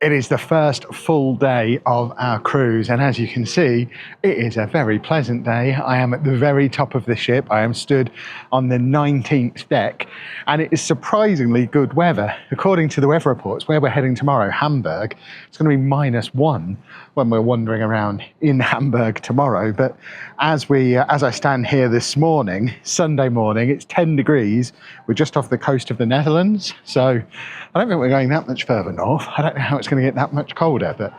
It is the first full day of our cruise, and as you can see, it is a very pleasant day. I am at the very top of the ship. I am stood on the 19th deck, and it is surprisingly good weather. According to the weather reports, where we're heading tomorrow, Hamburg, it's going to be -1 when we're wandering around in Hamburg tomorrow. But as I stand here this morning, Sunday morning, it's 10 degrees. We're just off the coast of the Netherlands, so I don't think we're going that much further north. I don't know how it's going to get that much colder, but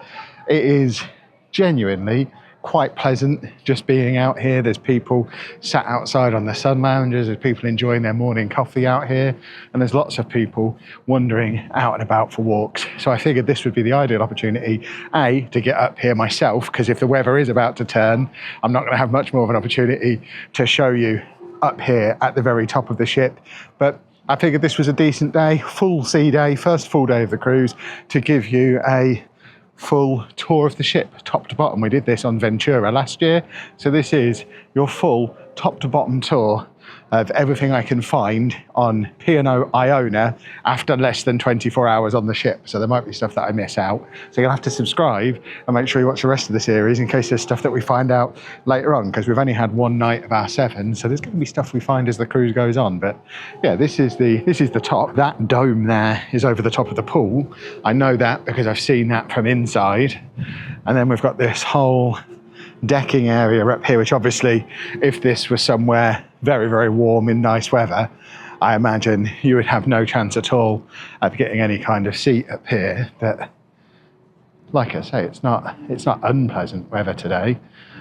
it is genuinely quite pleasant just being out here. There's people sat outside on the sun lounges, there's people enjoying their morning coffee out here, and there's lots of people wandering out and about for walks. So I figured this would be the ideal opportunity, A, to get up here myself, because if the weather is about to turn, I'm not going to have much more of an opportunity to show you up here at the very top of the ship. But I figured this was a decent day, full sea day, first full day of the cruise, to give you a full tour of the ship, top to bottom. We did this on Ventura last year, so this is your full top to bottom tour of everything I can find on P&O Iona after less than 24 hours on the ship. So there might be stuff that I miss out. So you'll have to subscribe and make sure you watch the rest of the series in case there's stuff that we find out later on, because we've only had one night of our 7, so there's going to be stuff we find as the cruise goes on. But yeah, this is the top. That dome there is over the top of the pool. I know that because I've seen that from inside. And then we've got this whole decking area up here, which obviously, if this was somewhere very, very warm in nice weather, I imagine you would have no chance at all of getting any kind of seat up here. But like I say, it's not unpleasant weather today.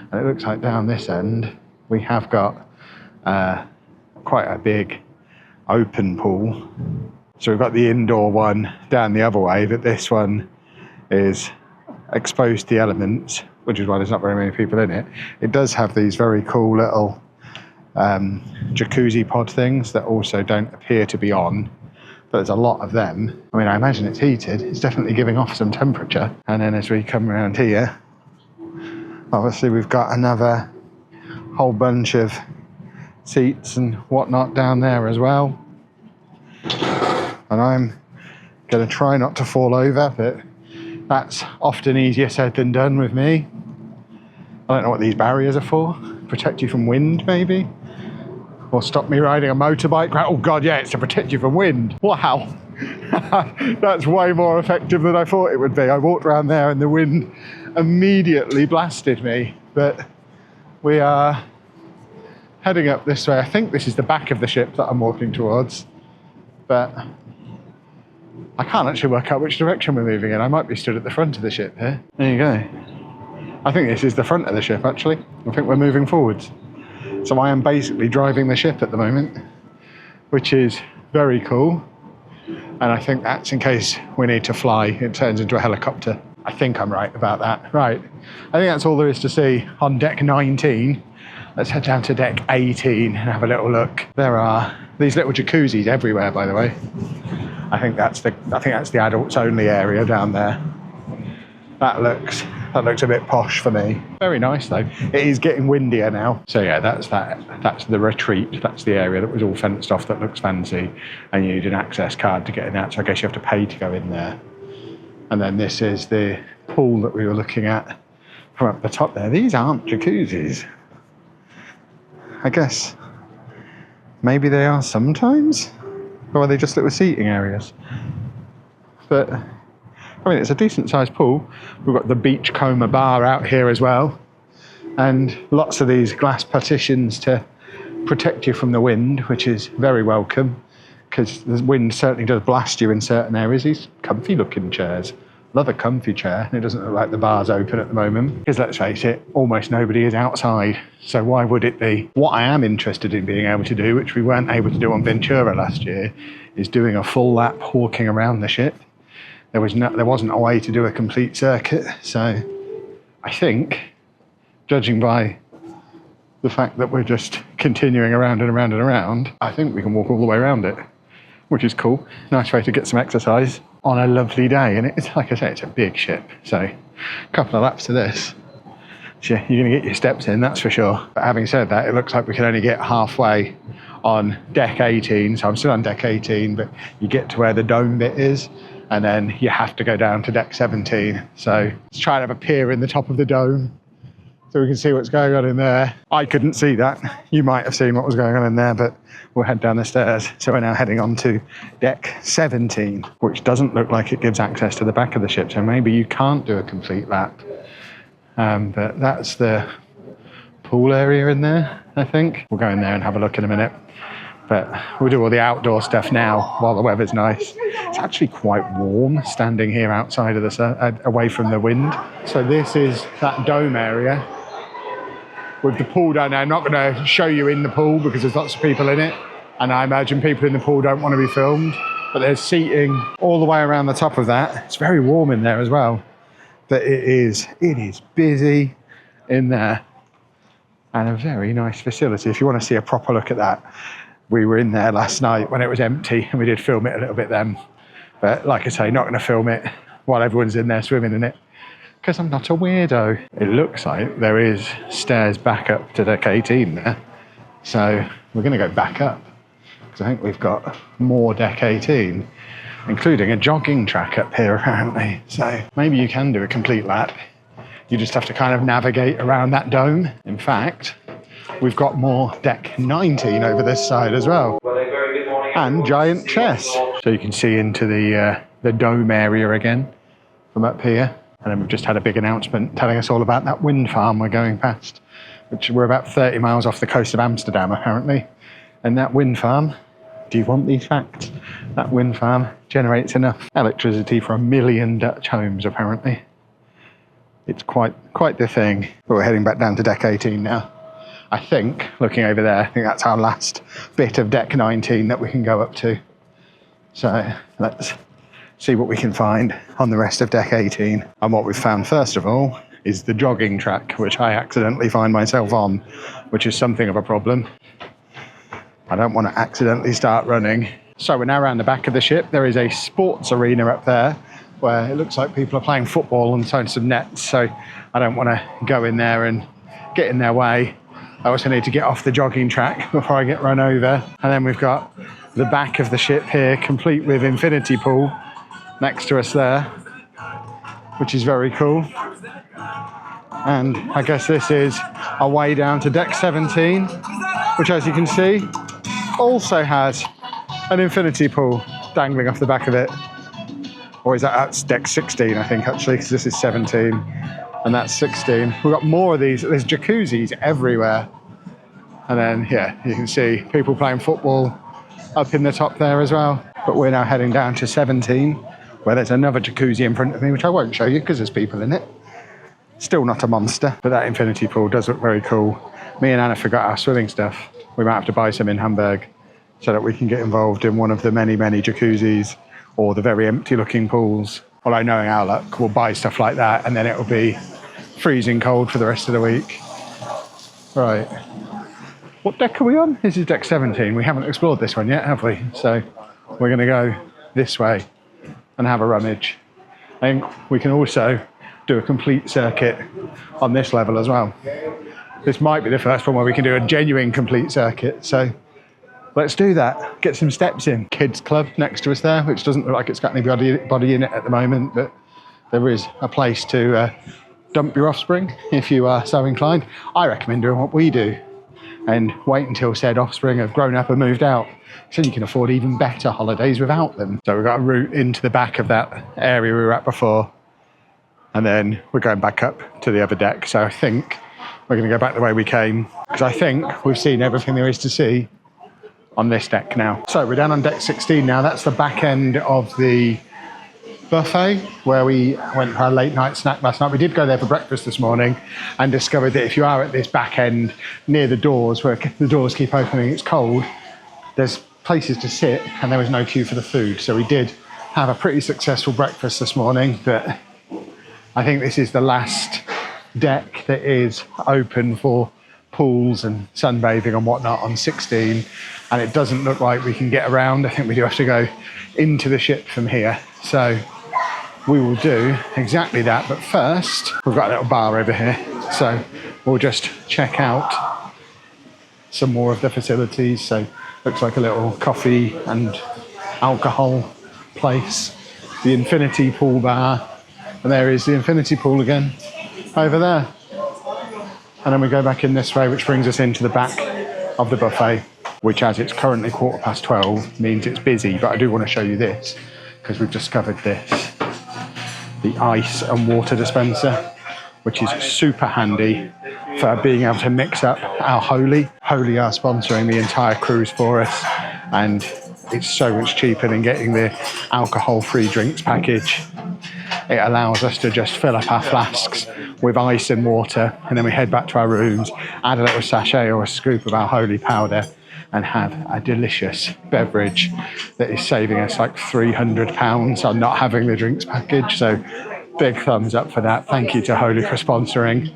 And it looks like down this end we have got quite a big open pool. So we've got the indoor one down the other way, but this one is exposed to the elements, which is why there's not very many people in it. It does have these very cool little jacuzzi pod things that also don't appear to be on, but there's a lot of them. I mean, I imagine it's heated. It's definitely giving off some temperature. And then as we come around here, obviously we've got another whole bunch of seats and whatnot down there as well. And I'm going to try not to fall over, but that's often easier said than done with me. I don't know what these barriers are for. Protect you from wind, maybe? Or stop me riding a motorbike? Oh God, yeah, it's to protect you from wind. Wow. That's way more effective than I thought it would be. I walked around there and the wind immediately blasted me. But we are heading up this way. I think this is the back of the ship that I'm walking towards. But I can't actually work out which direction we're moving in. I might be stood at the front of the ship here. There you go. I think this is the front of the ship, actually. I think we're moving forwards. So I am basically driving the ship at the moment, which is very cool. And I think that's in case we need to fly, it turns into a helicopter. I think I'm right about that. Right. I think that's all there is to see on deck 19. Let's head down to deck 18 and have a little look. There are these little jacuzzis everywhere, by the way. I think that's the adults only area down there. That looks a bit posh for me. Very nice though. It is getting windier now. So yeah, that's the retreat. That's the area that was all fenced off that looks fancy. And you need an access card to get in that. So I guess you have to pay to go in there. And then this is the pool that we were looking at from up the top there. These aren't jacuzzis. I guess maybe they are sometimes. Or are they just little seating areas? But I mean, it's a decent sized pool. We've got the beachcomber bar out here as well. And lots of these glass partitions to protect you from the wind, which is very welcome, because the wind certainly does blast you in certain areas. These comfy looking chairs. Love a comfy chair. It doesn't look like the bar's open at the moment, because let's face it, almost nobody is outside. So why would it be? What I am interested in being able to do, which we weren't able to do on Ventura last year, is doing a full lap walking around the ship. There wasn't a way to do a complete circuit. So I think, judging by the fact that we're just continuing around and around and around, I think we can walk all the way around it, which is cool. Nice way to get some exercise on a lovely day. And it's, like I say, it's a big ship. So a couple of laps to this, you're going to get your steps in, that's for sure. But having said that, it looks like we can only get halfway on deck 18. So I'm still on deck 18, but you get to where the dome bit is, and then you have to go down to deck 17. So let's try and have a peer in the top of the dome so we can see what's going on in there. I couldn't see that. You might have seen what was going on in there, but we'll head down the stairs. So we're now heading on to deck 17, which doesn't look like it gives access to the back of the ship, so maybe you can't do a complete lap. But that's the pool area in there, I think. We'll go in there and have a look in a minute. But we'll do all the outdoor stuff now while the weather's nice. It's actually quite warm standing here outside of the sun, away from the wind. So this is that dome area with the pool down there. I'm not going to show you in the pool because there's lots of people in it, and I imagine people in the pool don't want to be filmed, but there's seating all the way around the top of that. It's very warm in there as well, but it is busy in there, and a very nice facility. If you want to see a proper look at that, we were in there last night when it was empty, and we did film it a little bit then, but like I say, not going to film it while everyone's in there swimming in it, because I'm not a weirdo. It looks like there is stairs back up to deck 18 there. So we're going to go back up, because I think we've got more deck 18, including a jogging track up here apparently. So maybe you can do a complete lap. You just have to kind of navigate around that dome. In fact, we've got more deck 19 over this side as well. And giant chess. So you can see into the dome area again from up here. And then we've just had a big announcement telling us all about that wind farm we're going past, which we're about 30 miles off the coast of Amsterdam, apparently. And that wind farm, do you want these facts? That wind farm generates enough electricity for 1 million Dutch homes, apparently. It's quite the thing. But we're heading back down to deck 18 now. I think, looking over there, I think that's our last bit of deck 19 that we can go up to. So let's see what we can find on the rest of deck 18. And what we've found first of all is the jogging track, which I accidentally find myself on, which is something of a problem. I don't want to accidentally start running. So we're now around the back of the ship. There is a sports arena up there where it looks like people are playing football and throwing some nets. So I don't want to go in there and get in their way. I also need to get off the jogging track before I get run over. And then we've got the back of the ship here, complete with infinity pool next to us there, which is very cool. And I guess this is our way down to deck 17, which, as you can see, also has an infinity pool dangling off the back of it. Or is that's deck 16, I think, actually, because this is 17 and that's 16. We've got more of these. There's jacuzzis everywhere. And then, yeah, you can see people playing football up in the top there as well. But we're now heading down to 17, where there's another jacuzzi in front of me, which I won't show you because there's people in it. Still not a monster, but that infinity pool does look very cool. Me and Anna forgot our swimming stuff. We might have to buy some in Hamburg so that we can get involved in one of the many, many jacuzzis or the very empty looking pools. Although knowing our luck, we'll buy stuff like that and then it'll be freezing cold for the rest of the week. Right. What deck are we on? This is deck 17. We haven't explored this one yet, have we? So we're going to go this way and have a rummage. I think we can also do a complete circuit on this level as well. This might be the first one where we can do a genuine complete circuit. So let's do that. Get some steps in. Kids club next to us there, which doesn't look like it's got anybody in it at the moment, but there is a place to dump your offspring if you are so inclined. I recommend doing what we do and wait until said offspring have grown up and moved out, so you can afford even better holidays without them. So we've got a route into the back of that area we were at before, and then we're going back up to the other deck. So I think we're going to go back the way we came, because I think we've seen everything there is to see on this deck now. So we're down on deck 16 now. That's the back end of the buffet where we went for our late night snack last night. We did go there for breakfast this morning and discovered that if you are at this back end near the doors, where the doors keep opening, it's cold, there's places to sit and there was no queue for the food. So we did have a pretty successful breakfast this morning, but I think this is the last deck that is open for pools and sunbathing and whatnot on 16, and it doesn't look like we can get around. I think we do have to go into the ship from here. So we will do exactly that, but first we've got a little bar over here, so we'll just check out some more of the facilities. So looks like a little coffee and alcohol place. the infinity pool bar. And there is the infinity pool again, over there. And then we go back in this way, which brings us into the back of the buffet, which, as it's currently 12:15, means it's busy. But I do want to show you this, because we've discovered this. The ice and water dispenser, which is super handy for being able to mix up our Holy. Holy are sponsoring the entire cruise for us, and it's so much cheaper than getting the alcohol-free drinks package. It allows us to just fill up our flasks with ice and water, and then we head back to our rooms, add a little sachet or a scoop of our Holy powder, and have a delicious beverage that is saving us like £300 on not having the drinks package. So big thumbs up for that. Thank you to Holy for sponsoring,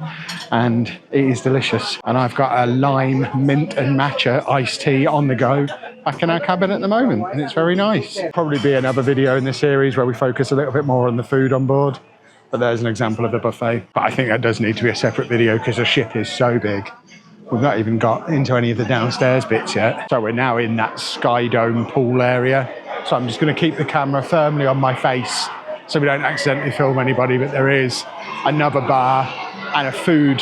and it is delicious. And I've got a lime, mint and matcha iced tea on the go back in our cabin at the moment, and it's very nice. Probably be another video in this series where we focus a little bit more on the food on board, but there's an example of the buffet. But I think that does need to be a separate video because the ship is so big. We've not even got into any of the downstairs bits yet. So we're now in that sky dome pool area. So I'm just going to keep the camera firmly on my face so we don't accidentally film anybody, but there is another bar and a food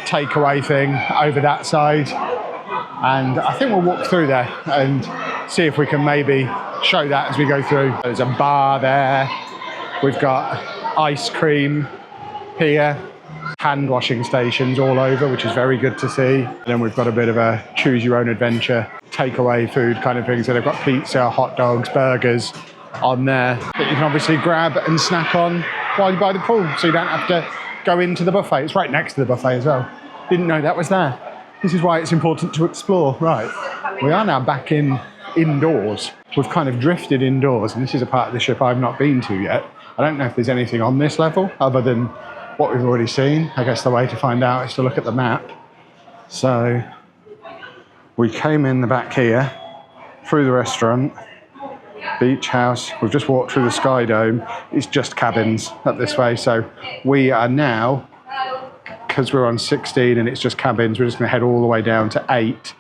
takeaway thing over that side. And I think we'll walk through there and see if we can maybe show that as we go through. There's a bar there. We've got ice cream here. Hand washing stations all over, which is very good to see. And then we've got a bit of a choose your own adventure takeaway food kind of thing. So they've got pizza, hot dogs, burgers on there that you can obviously grab and snack on while you're by the pool, so you don't have to go into the buffet. It's right next to the buffet as well. Didn't know that was there. This is why it's important to explore. Right, we are now back indoors. We've kind of drifted indoors, and this is a part of the ship I've not been to yet. I don't know if there's anything on this level other than what we've already seen. I guess the way to find out is to look at the map. So we came in the back here, through the restaurant, beach house. We've just walked through the Sky Dome. It's just cabins up this way. So we are now, because we're on 16 and it's just cabins, we're just going to head all the way down to 8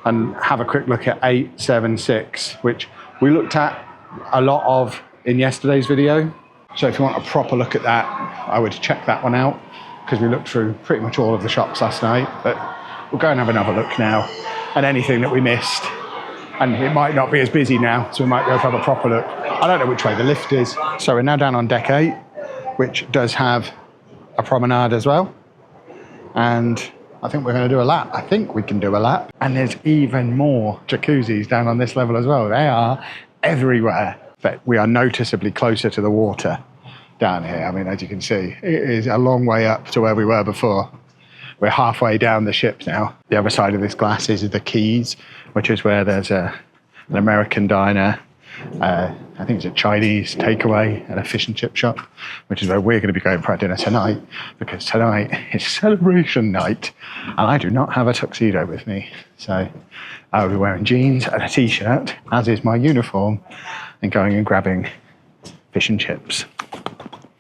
and have a quick look at 8, 7, 6, which we looked at a lot of in yesterday's video. So if you want a proper look at that, I would check that one out, because we looked through pretty much all of the shops last night. But we'll go and have another look now, and anything that we missed. And it might not be as busy now, so we might be able to have a proper look. I don't know which way the lift is. So we're now down on deck 8, which does have a promenade as well. And I think we're going to do a lap. I think we can do a lap. And there's even more jacuzzis down on this level as well. They are everywhere. But we are noticeably closer to the water down here. I mean, as you can see, it is a long way up to where we were before. We're halfway down the ship now. The other side of this glass is the quays, which is where there's an American diner. I think it's a Chinese takeaway and a fish and chip shop, which is where we're going to be going for our dinner tonight, because tonight is celebration night and I do not have a tuxedo with me. So I'll be wearing jeans and a t-shirt, as is my uniform, and going and grabbing fish and chips.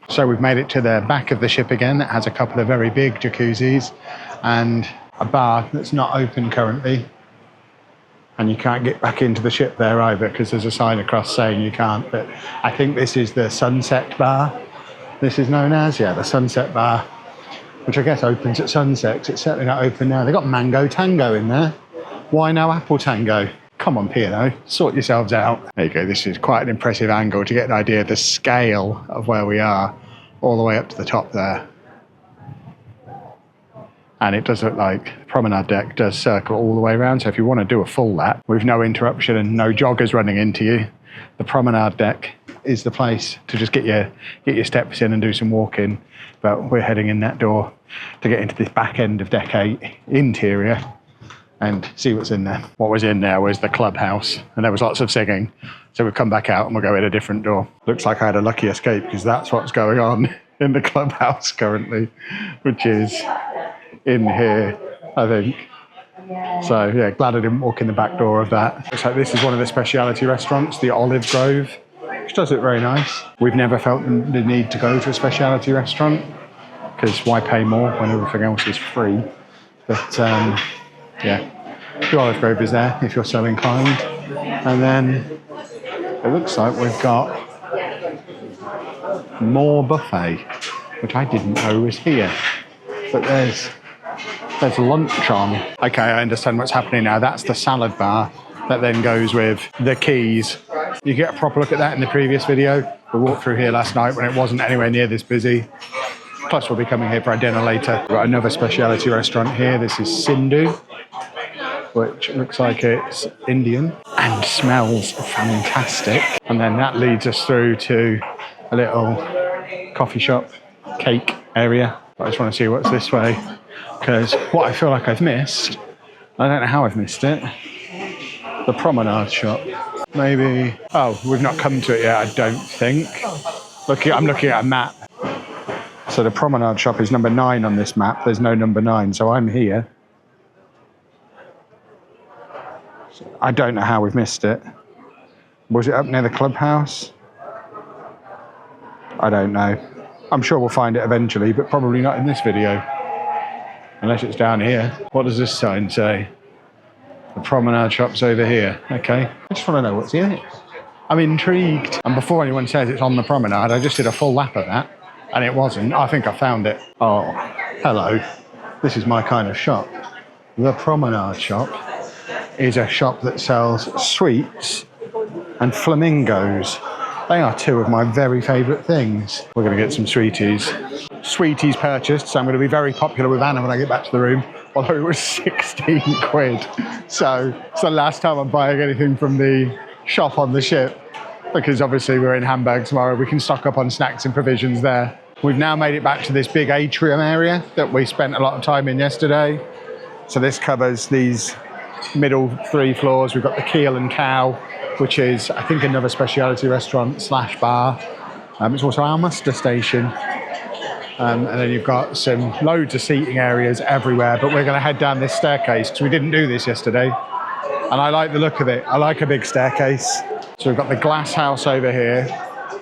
So we've made it to the back of the ship again. That has a couple of very big jacuzzis and a bar that's not open currently. And you can't get back into the ship there either, because there's a sign across saying you can't. But I think this is the sunset bar. This is known as, yeah, the sunset bar, which I guess opens at sunset. It's certainly not open now. They've got mango tango in there. Why no apple tango? Come on, P&O, sort yourselves out. There you go. This is quite an impressive angle to get an idea of the scale of where we are, all the way up to the top there. And it does look like the promenade deck does circle all the way around. So if you want to do a full lap with no interruption and no joggers running into you, the promenade deck is the place to just get your steps in and do some walking. But we're heading in that door to get into this back end of deck 8 interior and see what's in there. What was in there was the clubhouse, and there was lots of singing. So we've come back out and we'll go in a different door. Looks like I had a lucky escape, because that's what's going on in the clubhouse currently, which is in here, I think. So yeah, glad I didn't walk in the back door of that. Looks like this is one of the specialty restaurants, the Olive Grove, which does look very nice. We've never felt the need to go to a specialty restaurant, because why pay more when everything else is free? But yeah, the Olive Grove is there if you're so inclined. And then it looks like we've got more buffet, which I didn't know was here. But there's lunch on. Okay, I understand what's happening now. That's the salad bar that then goes with the keys. You get a proper look at that in the previous video. We walked through here last night when it wasn't anywhere near this busy. Plus we'll be coming here for our dinner later. We've got another specialty restaurant here. This is Sindhu, which looks like it's Indian and smells fantastic. And then that leads us through to a little coffee shop, cake area. I just want to see what's this way, because what I feel like I've missed, I don't know how I've missed it, the Promenade shop. Maybe, oh, we've not come to it yet, I don't think. I'm looking at a map. So the Promenade shop is number 9 on this map. There's no number 9, so I'm here. I don't know how we've missed it. Was it up near the clubhouse? I don't know. I'm sure we'll find it eventually, but probably not in this video. Unless it's down here. What does this sign say? The Promenade shop's over here. Okay. I just want to know what's in it. I'm intrigued. And before anyone says it's on the Promenade, I just did a full lap of that. And it wasn't. I think I found it. Oh, hello. This is my kind of shop. The Promenade shop is a shop that sells sweets and flamingos. They are 2 of my very favourite things. We're going to get some sweeties. Sweeties purchased, so I'm going to be very popular with Anna when I get back to the room, although it was 16 quid. So it's the last time I'm buying anything from the shop on the ship, because obviously we're in Hamburg tomorrow. We can stock up on snacks and provisions there. We've now made it back to this big atrium area that we spent a lot of time in yesterday. So this covers these middle 3 floors. We've got the Keel and Cow, which is, I think, another specialty restaurant / bar. It's also our muster station. And then you've got loads of seating areas everywhere, but we're going to head down this staircase because we didn't do this yesterday. And I like the look of it. I like a big staircase. So we've got the glass house over here,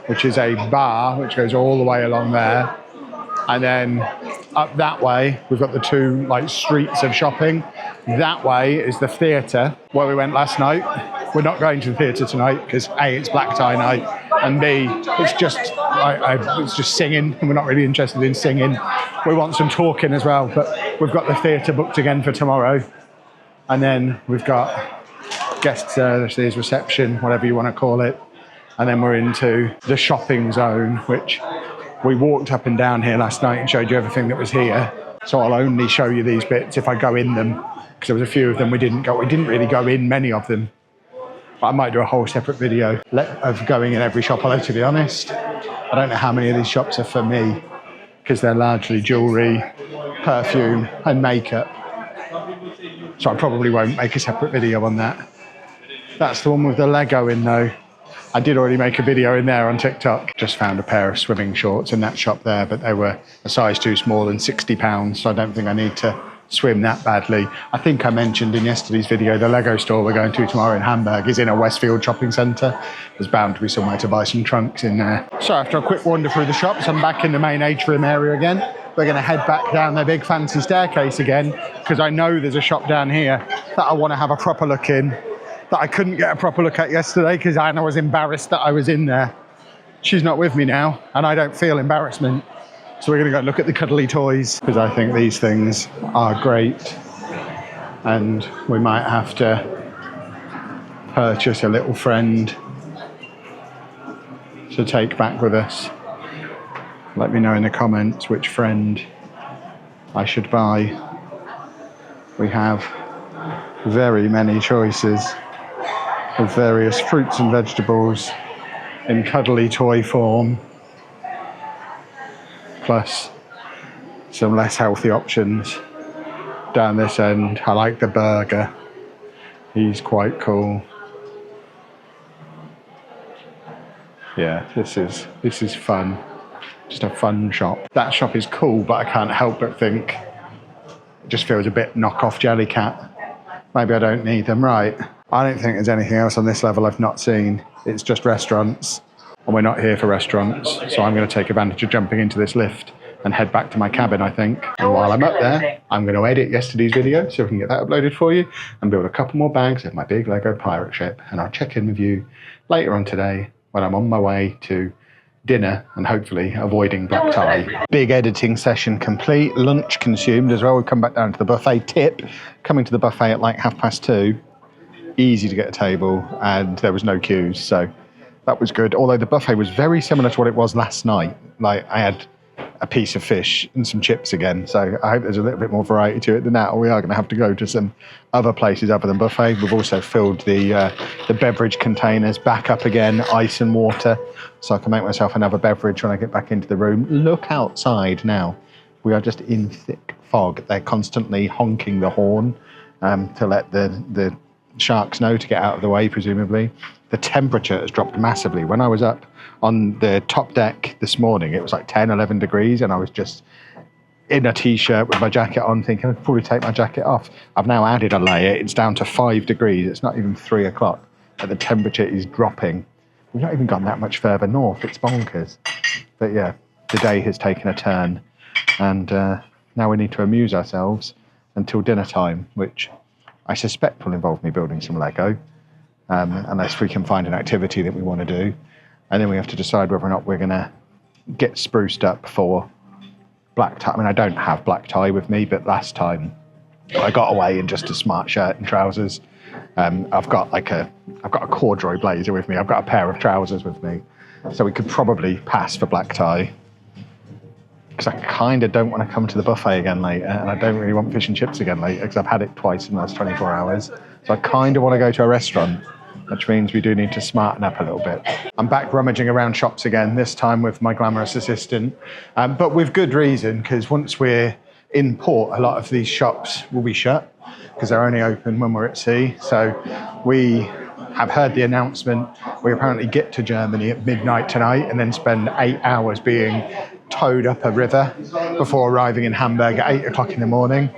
which is a bar, which goes all the way along there. And then up that way, we've got the 2 streets of shopping. That way is the theatre where we went last night. We're not going to the theatre tonight because A, it's black tie night, and B, it's just singing, and we're not really interested in singing. We want some talking as well, but we've got the theatre booked again for tomorrow. And then we've got guest services, reception, whatever you want to call it. And then we're into the shopping zone, which we walked up and down here last night and showed you everything that was here. So I'll only show you these bits if I go in them, because there was a few of them we didn't really go in many of them. But I might do a whole separate video of going in every shop, although to be honest, I don't know how many of these shops are for me, because they're largely jewellery, perfume and makeup. So I probably won't make a separate video on that. That's the one with the Lego in though. I did already make a video in there on TikTok. Just found a pair of swimming shorts in that shop there, but they were a size too small and £60, so I don't think I need to swim that badly. I think I mentioned in yesterday's video, the Lego store we're going to tomorrow in Hamburg is in a Westfield shopping centre. There's bound to be somewhere to buy some trunks in there. So after a quick wander through the shops, I'm back in the main atrium area again. We're going to head back down the big fancy staircase again, because I know there's a shop down here that I want to have a proper look in, that I couldn't get a proper look at yesterday because Anna was embarrassed that I was in there. She's not with me now, and I don't feel embarrassment. So we're going to go look at the Cuddly toys, because I think these things are great. And we might have to purchase a little friend to take back with us. Let me know in the comments which friend I should buy. We have very many choices of various fruits and vegetables in Cuddly toy form, plus some less healthy options down this end. I like the burger. He's quite cool. Yeah, this is fun. Just a fun shop. That shop is cool, but I can't help but think it just feels a bit knockoff Jellycat. Maybe I don't need them, right? I don't think there's anything else on this level I've not seen. It's just restaurants, and we're not here for restaurants. So I'm going to take advantage of jumping into this lift and head back to my cabin, I think. And while I'm up there, I'm going to edit yesterday's video so we can get that uploaded for you and build a couple more bags of my big Lego pirate ship. And I'll check in with you later on today when I'm on my way to dinner and hopefully avoiding black tie. Big editing session complete, lunch consumed as well. We've come back down to the buffet. Tip, coming to the buffet at like 2:30, easy to get a table and there was no queues, so that was good. Although the buffet was very similar to what it was last night. Like I had a piece of fish and some chips again, so I hope there's a little bit more variety to it than that, or we are going to have to go to some other places other than buffet. We've also filled the beverage containers back up again, ice and water, so I can make myself another beverage when I get back into the room. Look outside now. We are just in thick fog. They're constantly honking the horn to let the sharks know to get out of the way, presumably. The temperature has dropped massively. When I was up on the top deck this morning, it was like 10, 11 degrees, and I was just in a t-shirt with my jacket on thinking I'd probably take my jacket off. I've now added a layer. It's down to 5 degrees. It's not even 3 o'clock, but the temperature is dropping. We've not even gone that much further north. It's bonkers. But yeah, the day has taken a turn, and now we need to amuse ourselves until dinner time, which I suspect will involve me building some Lego, unless we can find an activity that we want to do. And then we have to decide whether or not we're going to get spruced up for black tie. I mean, I don't have black tie with me, but last time I got away in just a smart shirt and trousers. I've got a corduroy blazer with me. I've got a pair of trousers with me. So we could probably pass for black tie. Because I kind of don't want to come to the buffet again later, and I don't really want fish and chips again later because I've had it twice in the last 24 hours. So I kind of want to go to a restaurant, which means we do need to smarten up a little bit. I'm back rummaging around shops again, this time with my glamorous assistant, but with good reason, because once we're in port, a lot of these shops will be shut because they're only open when we're at sea. So we have heard the announcement. We apparently get to Germany at midnight tonight and then spend 8 hours being towed up a river before arriving in Hamburg at 8 o'clock in the morning.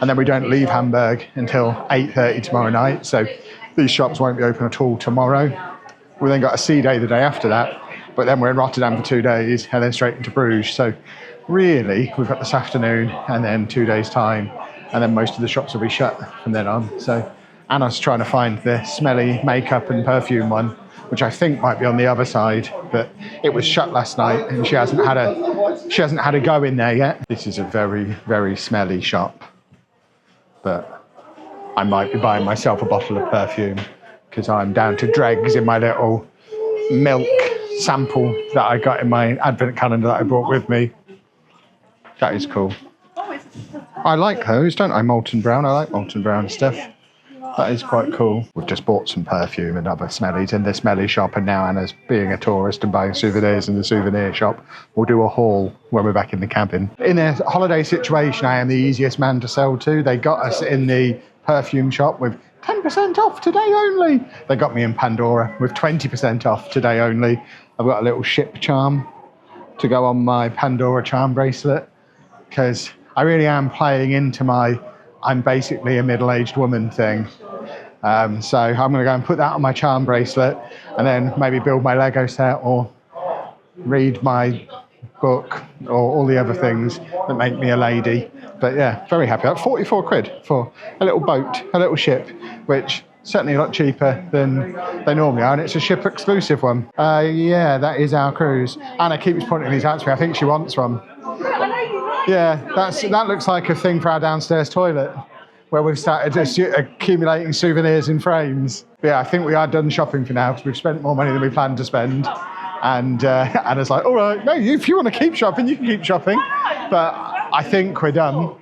And then we don't leave Hamburg until 8:30 tomorrow night. So these shops won't be open at all tomorrow. We then got a sea day the day after that, but then we're in Rotterdam for 2 days and then straight into Bruges. So really, we've got this afternoon and then 2 days' time, and then most of the shops will be shut from then on. So Anna's trying to find the smelly makeup and perfume one, which I think might be on the other side, but it was shut last night and she hasn't had a go in there yet. This is a very, very smelly shop, but I might be buying myself a bottle of perfume because I'm down to dregs in my little milk sample that I got in my advent calendar that I brought with me. That is cool. I like those, don't I? Molten brown. I like molten brown stuff. That is quite cool. We've just bought some perfume and other smellies in the smelly shop, and now Anna's being a tourist and buying souvenirs in the souvenir shop. We'll do a haul when we're back in the cabin. In a holiday situation, I am the easiest man to sell to. They got us in the perfume shop with 10% off today only. They got me in Pandora with 20% off today only. I've got a little ship charm to go on my Pandora charm bracelet because I really am playing into my I'm basically a middle-aged woman thing. So I'm going to go and put that on my charm bracelet and then maybe build my Lego set or read my book or all the other things that make me a lady. But yeah, very happy. That's 44 quid for a little boat, a little ship, which certainly a lot cheaper than they normally are, and it's a ship exclusive one. Yeah, that is our cruise. Anna keeps pointing these out to me. I think she wants one. Yeah, that looks like a thing for our downstairs toilet, where we've started accumulating souvenirs in frames. But yeah, I think we are done shopping for now because we've spent more money than we planned to spend. And Anna's like, all right, no, if you want to keep shopping, you can keep shopping. But I think we're done.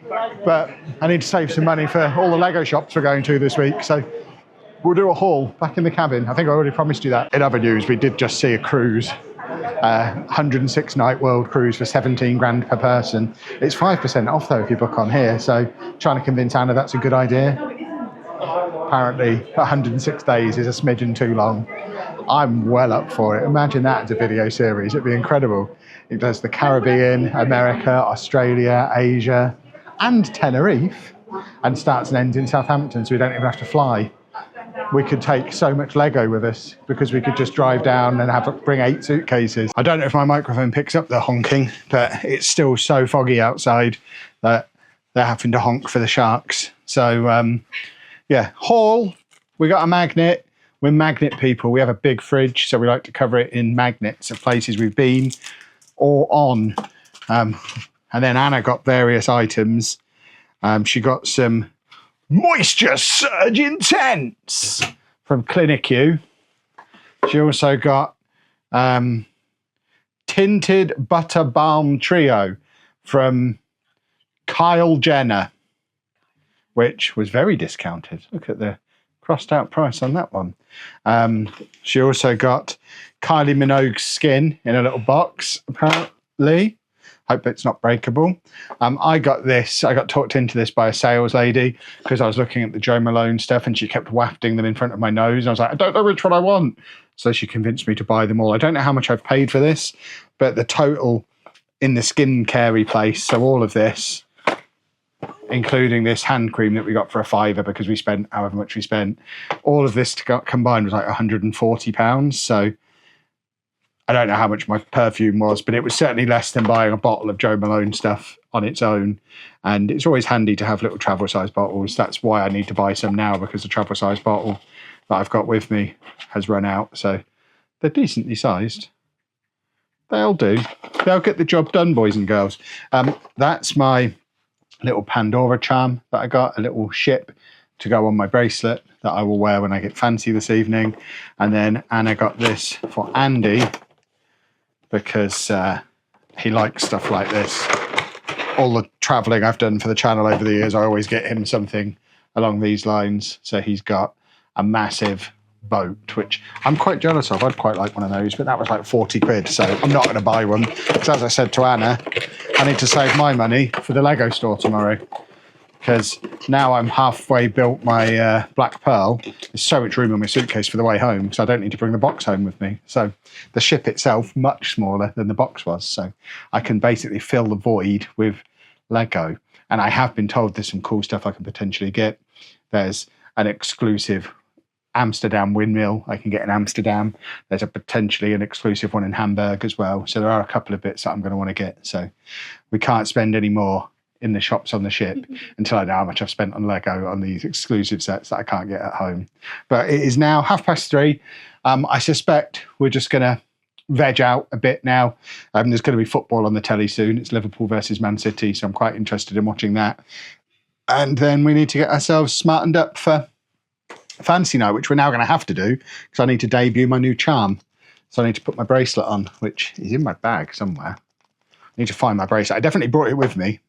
But I need to save some money for all the Lego shops we're going to this week. So we'll do a haul back in the cabin. I think I already promised you that. In other news, we did just see a cruise. 106 night world cruise for 17 grand per person. It's 5% off though if you book on here, so trying to convince Anna that's a good idea. Apparently 106 days is a smidgen too long. I'm well up for it. Imagine that as a video series, it'd be incredible. It does the Caribbean, America, Australia, Asia and Tenerife, and starts and ends in Southampton, so we don't even have to fly. We could take so much Lego with us because we could just drive down and bring 8 suitcases. I don't know if my microphone picks up the honking, but it's still so foggy outside that they're having to honk for the sharks. So yeah, haul. We got a magnet. we're magnet people. We have a big fridge, so we like to cover it in magnets of places we've been or on. And then Anna got various items. She got some Moisture Surge Intense from Clinic U. She also got Tinted Butter Balm Trio from Kyle Jenner, which was very discounted. Look at the crossed out price on that one. She also got Kylie Minogue's skin in a little box, apparently. Hope it's not breakable. I got this. I got talked into this by a sales lady because I was looking at the Jo Malone stuff and she kept wafting them in front of my nose. And I was like, I don't know which one I want. So she convinced me to buy them all. I don't know how much I've paid for this, but the total in the skincare place, so all of this, including this hand cream that we got for £5 because we spent however much we spent, all of this combined was like £140. So I don't know how much my perfume was, but it was certainly less than buying a bottle of Jo Malone stuff on its own. And it's always handy to have little travel size bottles. That's why I need to buy some now, because the travel size bottle that I've got with me has run out. So they're decently sized. They'll do. They'll get the job done, boys and girls. That's my little Pandora charm that I got, a little ship to go on my bracelet that I will wear when I get fancy this evening. And then Anna got this for Andy because he likes stuff like this. All the traveling I've done for the channel over the years, I always get him something along these lines. So he's got a massive boat, which I'm quite jealous of. I'd quite like one of those, but that was like 40 quid. So I'm not going to buy one because, as I said to Anna, I need to save my money for the Lego store tomorrow. Because now I'm halfway built my Black Pearl. There's so much room in my suitcase for the way home, so I don't need to bring the box home with me. So the ship itself, much smaller than the box was. So I can basically fill the void with Lego. And I have been told there's some cool stuff I can potentially get. There's an exclusive Amsterdam windmill I can get in Amsterdam. There's potentially an exclusive one in Hamburg as well. So there are a couple of bits that I'm going to want to get. So we can't spend any more in the shops on the ship until I know how much I've spent on Lego on these exclusive sets that I can't get at home. But it is now 3:30. I suspect we're just going to veg out a bit now. There's going to be football on the telly soon. It's Liverpool versus Man City, so I'm quite interested in watching that. And then we need to get ourselves smartened up for fancy night, which we're now going to have to do because I need to debut my new charm. So I need to put my bracelet on, which is in my bag somewhere. I need to find my bracelet. I definitely brought it with me.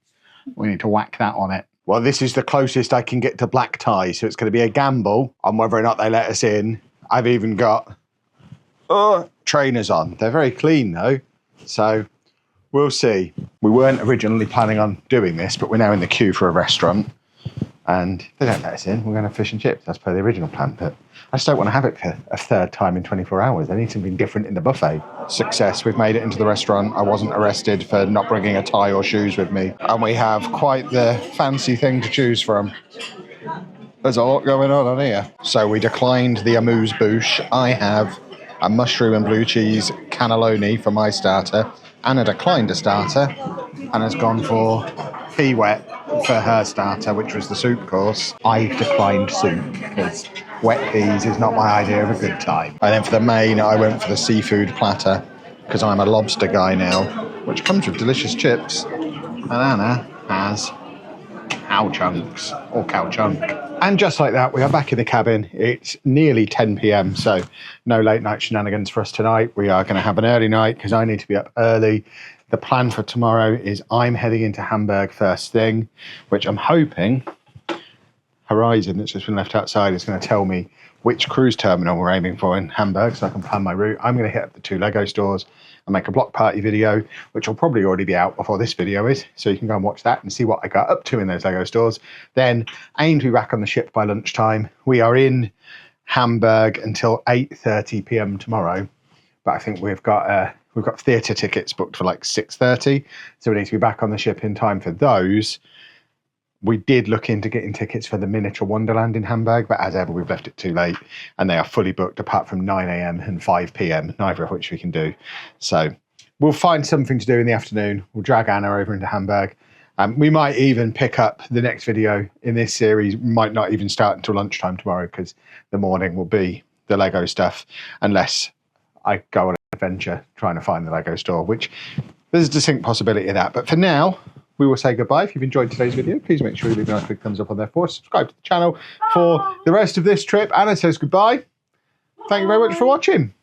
We need to whack that on it. Well, this is the closest I can get to black tie, so it's going to be a gamble on whether or not they let us in. I've even got trainers on. They're very clean though, so we'll see. We weren't originally planning on doing this, but we're now in the queue for a restaurant and they don't let us in. We're going to have fish and chips as per the original plan, but I just don't want to have it for a third time in 24 hours. I need something different in the buffet. Success, we've made it into the restaurant. I wasn't arrested for not bringing a tie or shoes with me. And we have quite the fancy thing to choose from. There's a lot going on here. So we declined the amuse-bouche. I have a mushroom and blue cheese cannelloni for my starter. Anna declined a starter and has gone for pea wet for her starter, which was the soup course. I've declined soup because wet peas is not my idea of a good time. And then for the main, I went for the seafood platter because I'm a lobster guy now, which comes with delicious chips. And Anna has cow chunks or cow chunk. And just like that, we are back in the cabin. It's nearly 10 p.m, so no late night shenanigans for us tonight. We are going to have an early night because I need to be up early. The plan for tomorrow is I'm heading into Hamburg first thing, which I'm hoping Horizon, that's just been left outside, is going to tell me which cruise terminal we're aiming for in Hamburg so I can plan my route. I'm going to hit up the 2 Lego stores and make a block party video, which will probably already be out before this video is, so you can go and watch that and see what I got up to in those Lego stores. Then aim to be back on the ship by lunchtime. We are in Hamburg until 8:30 p.m. tomorrow, but I think we've got theatre tickets booked for like 6:30, so we need to be back on the ship in time for those. We did look into getting tickets for the Miniature Wonderland in Hamburg, but as ever, we've left it too late and they are fully booked apart from 9 a.m. and 5 p.m, neither of which we can do. So we'll find something to do in the afternoon. We'll drag Anna over into Hamburg. We might even pick up the next video in this series. We might not even start until lunchtime tomorrow because the morning will be the Lego stuff unless I go on an adventure trying to find the Lego store, which there's a distinct possibility of that. But for now, we will say goodbye. If you've enjoyed today's video, please make sure you leave a nice big thumbs up on there for us. Subscribe to the channel for the rest of this trip. Anna says goodbye. Thank you very much for watching.